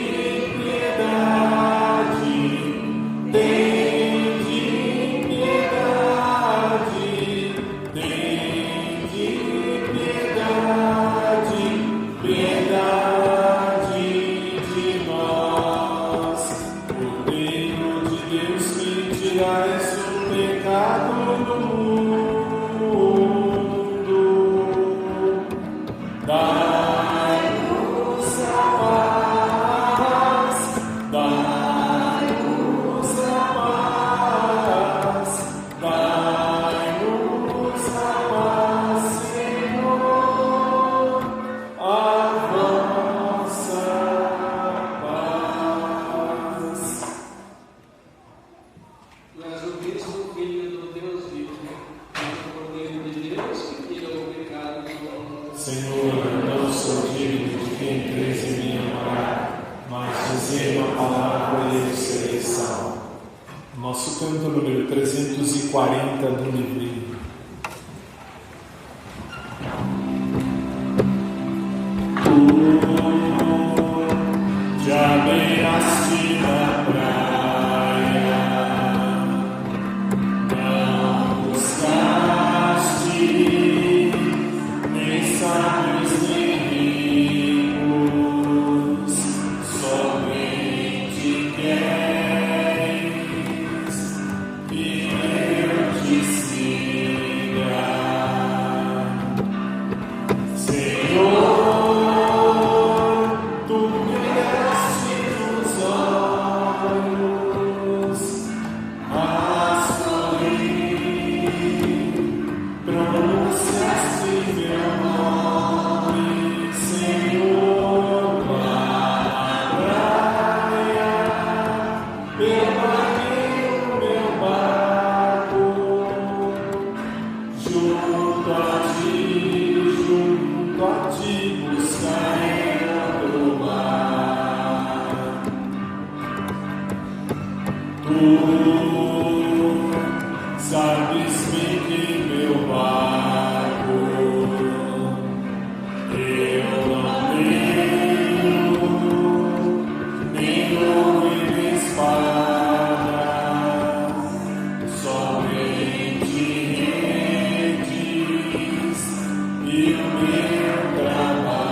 piedade, tem de piedade, tem de piedade, piedade de nós. Cordeiro de Deus, que tirais o pecado do mundo, dai-nos a paz, dai-nos a paz, dai-nos a paz, Senhor, a vossa paz. Tu és o Cristo, Filho do Deus vivo, o Cordeiro de Deus que tira o pecado do mundo. Senhor, não sou digno de quem crês em minha morada, mas dizei uma palavra e eu serei salvo. Nosso canto número 340 do livrinho. Tu já beiraste na praia, não buscaste nem sábios nem ricos, somente queres que eu te siga. Senhor, tu brilhaste nos olhos, mas sorri, pronunciaste meu nome, Senhor, na praia, eu larguei o meu barco, junto a ti buscarei outro mar. Tu sabes bem que meu barco eu não tenho nem ouro e nem espada, somente redes e o meu trabalho.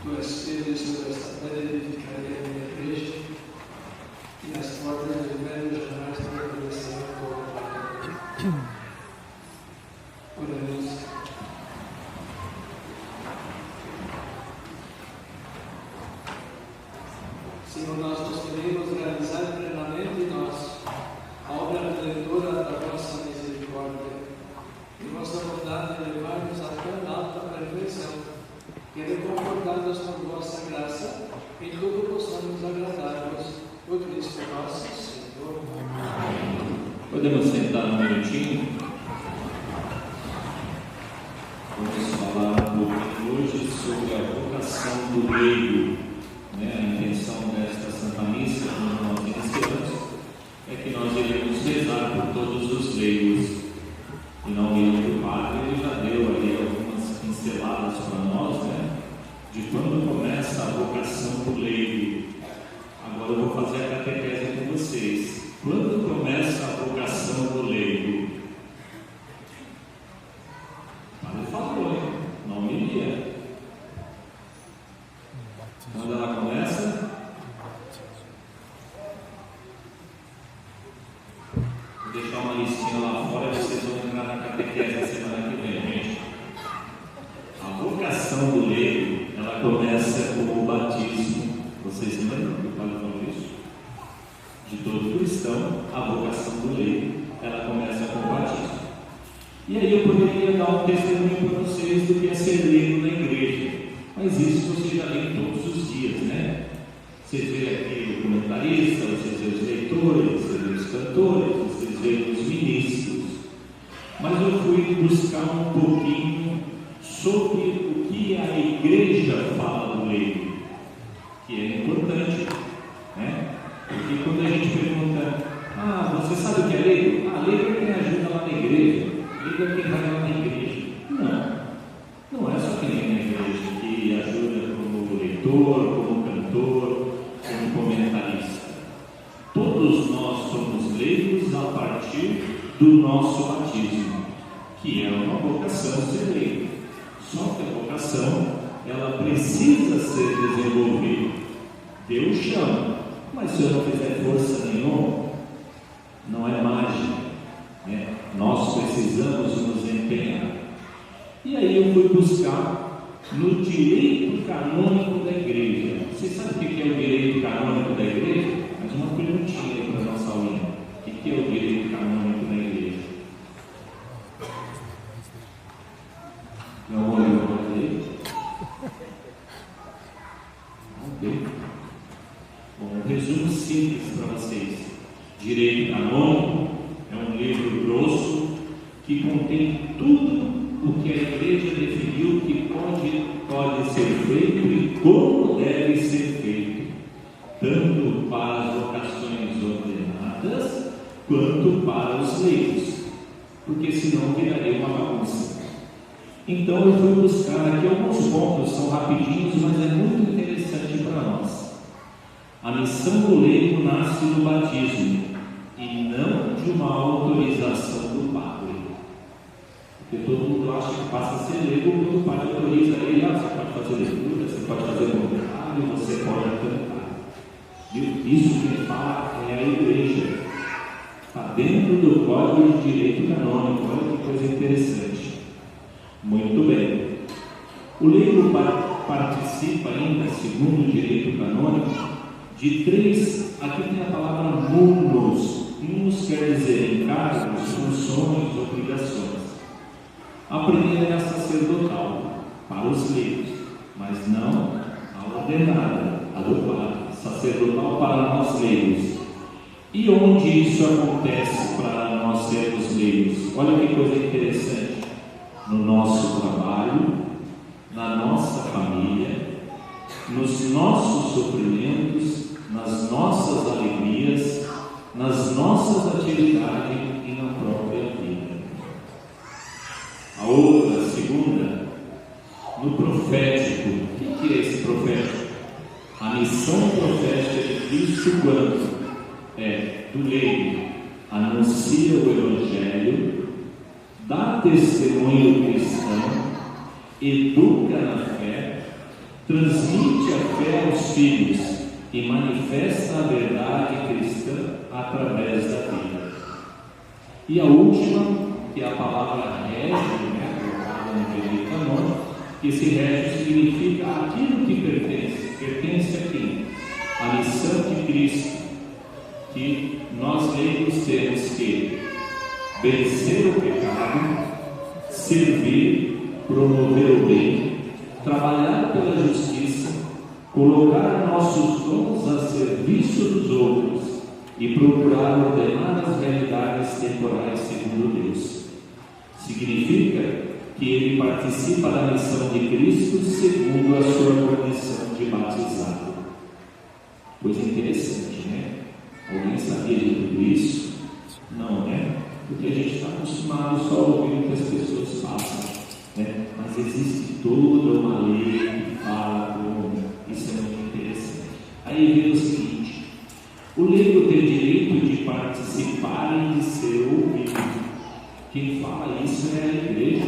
Tu és Deus sobre esta terra, edificarei a minha igreja, e as portas do inferno jamais prevalecerão contra ela. Oremos. Senhor, nós nos queremos realizar plenamente em nós a obra redentora da vossa misericórdia, e vossa bondade levar-nos a tão alta perfeição, que reconfortados por vossa graça, em tudo possamos agradar-vos, por Cristo nosso Senhor. Amém. Podemos sentar um minutinho? Vamos falar um pouquinho hoje sobre a vocação do leigo. A intenção desta Santa Missa, como nós iniciamos, é que nós iremos rezar por todos os leigos. E não iremos do padre, ele já deu ali algumas pinceladas para nós, de quando começa a vocação do leigo. Agora eu vou fazer a catequese com vocês. Quando começa a vocação do leigo? Ele falou, hein? Não me lia. Quando ela começa? Vou deixar uma listinha lá fora e vocês vão entrar na catequese a semana que vem, gente. A vocação do leigo, ela começa com o batismo. Vocês lembram que o Padre falou isso? De todo cristão, a vocação do leigo, ela começa com o batismo. E aí eu poderia dar um testemunho para vocês do que é ser leigo na igreja. Mas isso vocês já veem todos os dias, né? Vocês veem aqui o comentarista, vocês veem os leitores, vocês veem os cantores, vocês veem os ministros. Mas eu fui buscar um pouquinho sobre o que a igreja fala do leigo, que é importante, né? Porque quando a gente pergunta, você sabe o que é leigo? Leigo é quem ajuda lá na igreja, leigo é quem vai lá na igreja. Não é só quem vem na igreja, que ajuda como leitor, como cantor, como comentarista. Todos nós somos leigos a partir do nosso batismo, que é uma vocação ser leigo. Só que a vocação, ela precisa ser desenvolvida. Deus chama, mas se eu não fizer força nenhuma, não é mágica, né? Nós precisamos nos empenhar. E aí eu fui buscar no direito canônico da igreja. Vocês sabem o que é o direito canônico da igreja? Mais uma perguntinha para a nossa aulinha. O que é o direito canônico da igreja? Não olhou para ele? Ok. Bom, um resumo simples para vocês. Direito canônico é um livro grosso que contém tudo o que a igreja definiu que pode ser feito e como deve ser feito, tanto para as vocações ordenadas quanto para os leigos, porque senão viraria uma bagunça. Então eu fui buscar aqui alguns pontos, são rapidinhos, mas é muito interessante para nós. A missão do leigo nasce do batismo e não de uma autorização do padre. Porque todo mundo acha que passa a ser leigo quando o padre autoriza ele. Você pode fazer leitura, você pode fazer comentário, você pode cantar. Isso quem fala é a igreja. Está dentro do Código de Direito Canônico. Olha que coisa interessante. Muito bem. O leigo participa ainda, segundo o direito canônico, de 3, aqui tem a palavra munus. Munus quer dizer encargos, funções, obrigações. A primeira é a sacerdotal, para os leigos, mas não a ordenada, a do padre. Sacerdotal para nós leigos. E onde isso acontece para nós sermos leigos? Olha que coisa interessante. No nosso trabalho, na nossa família, nos nossos sofrimentos, nas nossas alegrias, nas nossas atividades e na própria vida. A outra, a segunda, no profético. O que é esse profético? A missão profética de Cristo quando é do leigo, anuncia o Evangelho, dá testemunho cristão, educa na fé, transmite a fé aos filhos e manifesta a verdade cristã através da vida. E a última, que é a palavra régio, colocada no direito canônico, que esse régio significa aquilo que pertence a quem? A missão de Cristo, que nós leigos temos que vencer o pecado, servir, promover o bem, trabalhar pela justiça, colocar nossos dons a serviço dos outros e procurar ordenar as realidades temporais segundo Deus. Significa que ele participa da missão de Cristo segundo a sua condição de batizado. Coisa interessante, né? Alguém sabia de tudo isso? Não, né? Porque a gente está acostumado só a ouvir o que as pessoas passam, né? Mas existe toda uma lei que fala como isso é muito interessante. Aí vem o seguinte: O leigo tem direito de participar e de ser ouvido. Quem fala isso é a igreja,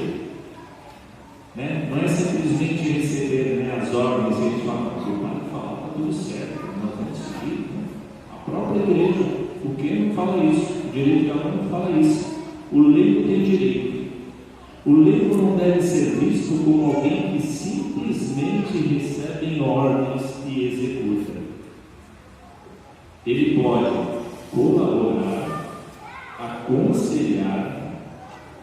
né? Não é simplesmente receber, as ordens e a gente fala, o padre fala, está tudo certo, nós vamos seguir. A própria igreja, o que não fala isso? O direito de não fala isso. O leigo tem direito. O leigo não deve ser visto como alguém que simplesmente recebe ordens e executa. Ele pode colaborar, aconselhar,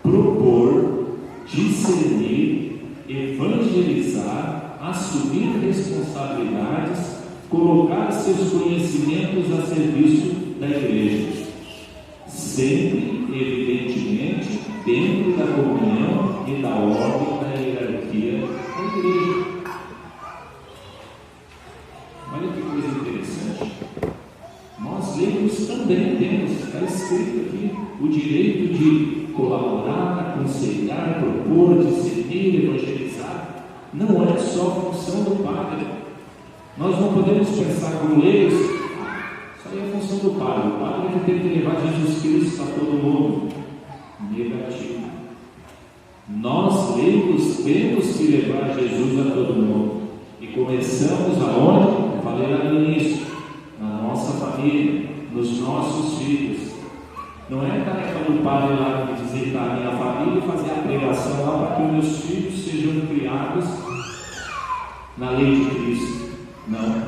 propor, discernir, evangelizar, assumir responsabilidades, colocar seus conhecimentos a serviço da igreja, sempre, evidentemente, dentro da comunhão e da ordem da hierarquia da igreja. Olha que coisa interessante. Nós leigos também temos, está escrito aqui, o direito de colaborar, aconselhar, propor, discernir, evangelizar. Não é só função do padre. Nós não podemos pensar como leigos, isso aí é função do padre. O padre que tem que levar Jesus Cristo para todo mundo. Negativo. Nós, leigos, temos que levar Jesus a todo mundo. E começamos aonde? Eu falei lá no início. Na nossa família, nos nossos filhos. Não é tarefa do padre lá de visitar a minha família e fazer a pregação lá para que meus filhos sejam criados na lei de Cristo. Não.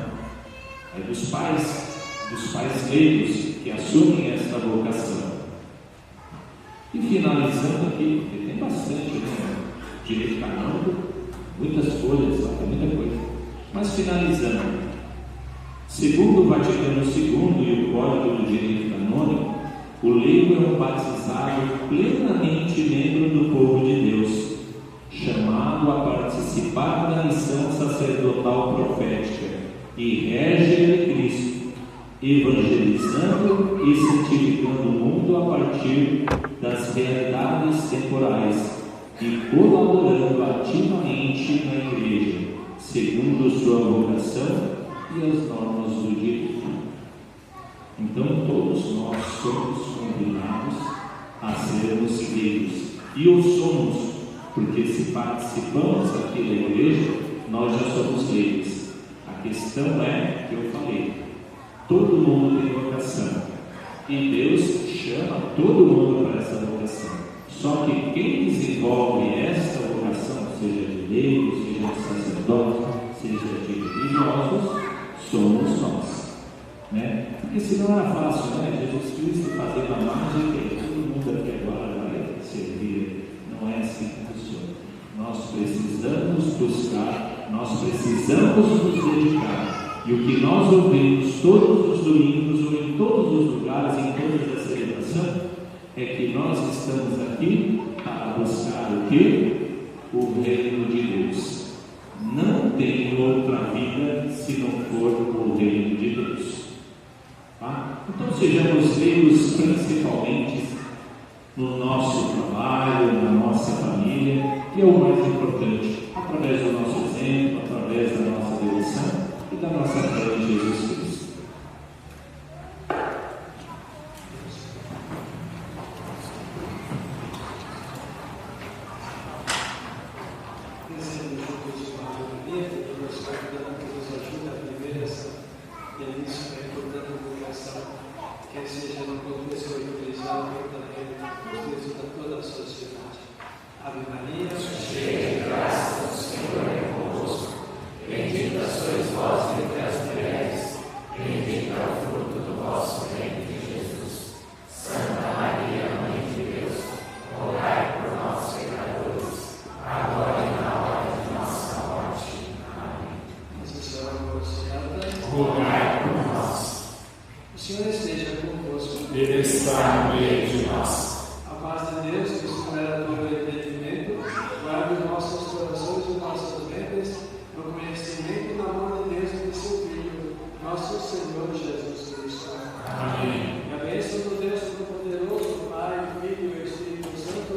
É dos pais leigos que assumem esta vocação. E finalizando aqui, porque tem bastante, direito canônico, muitas folhas, tem muita coisa. Mas finalizando, segundo o Vaticano II e o Código do Direito Canônico, o leigo é um batizado plenamente membro do povo de Deus, chamado a participar da missão sacerdotal profética e rege Cristo, evangelizando e santificando o mundo a partir das realidades temporais e colaborando ativamente na igreja, segundo sua vocação e as normas do direito. Então todos nós somos convidados a sermos leigos, e o somos, porque se participamos aqui da igreja, nós já somos leigos. A questão é que eu falei, todo mundo tem vocação, e Deus chama todo mundo para essa vocação. Só que quem desenvolve essa vocação, seja de leigo, seja de sacerdote, seja de religiosos, somos nós, Porque senão era fácil, Jesus Cristo fazendo a mágica e todo mundo aqui agora vai servir. Não é assim que funciona. Nós precisamos buscar, nós precisamos nos dedicar. E o que nós ouvimos todos os domingos, ou em todos os lugares, em todas as celebrações, é que nós estamos aqui para buscar o quê? O reino de Deus. Não tem outra vida se não for o reino de Deus. Tá? Então sejamos leigos principalmente no nosso trabalho, na nossa família, que é o mais importante, através do nosso exemplo, através da nossa devoção e da nossa fé em Jesus Cristo. Ave Maria, cheia de graça, o Senhor é convosco. Bendita sois vós entre as mulheres, bendito é o fruto do vosso ventre, Jesus. Santa Maria, Mãe de Deus, rogai por nós, pecadores, agora e na hora de nossa morte. Amém. Nossa Senhora Consolada, rogai por nós. O Senhor esteja convosco. Ele está no meio de nós. A paz de Deus, que supera todo o entendimento, guarde os nossos corações e nossas mentes no conhecimento e no amor de Deus e de seu Filho, nosso Senhor Jesus Cristo. Amém. E a bênção do Deus Todo-Poderoso, Pai, Filho e Espírito Santo,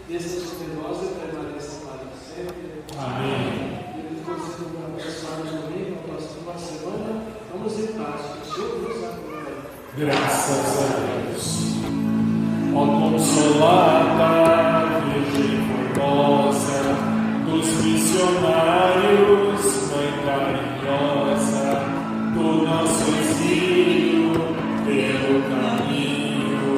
desça sobre nós e permaneça para sempre. Amém. Deus conceda para abençoar o domingo, a próxima semana. Vamos em paz. O Senhor nos acompanhe. Graças a Deus. Ó Consolada Virgem formosa, dos missionários, Mãe carinhosa, do nosso exílio pelo caminho,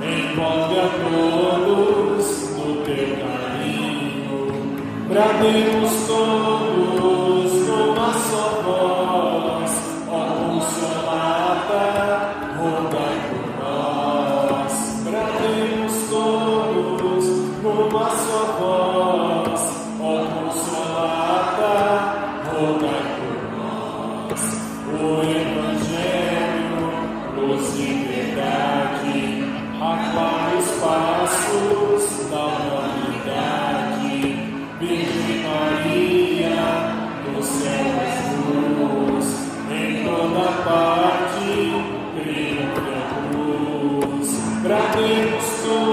envolve a todos no teu carinho. Brademos todos numa só voz, ó Consolada, rogai por nós. Brademos todos numa só voz, ó Consolada, rogai por nós. O Evangelho, luz e verdade, aquar os passos da humanidade. Virgem Maria, do céu és luz, em toda parte brilha a cruz. Brademos todos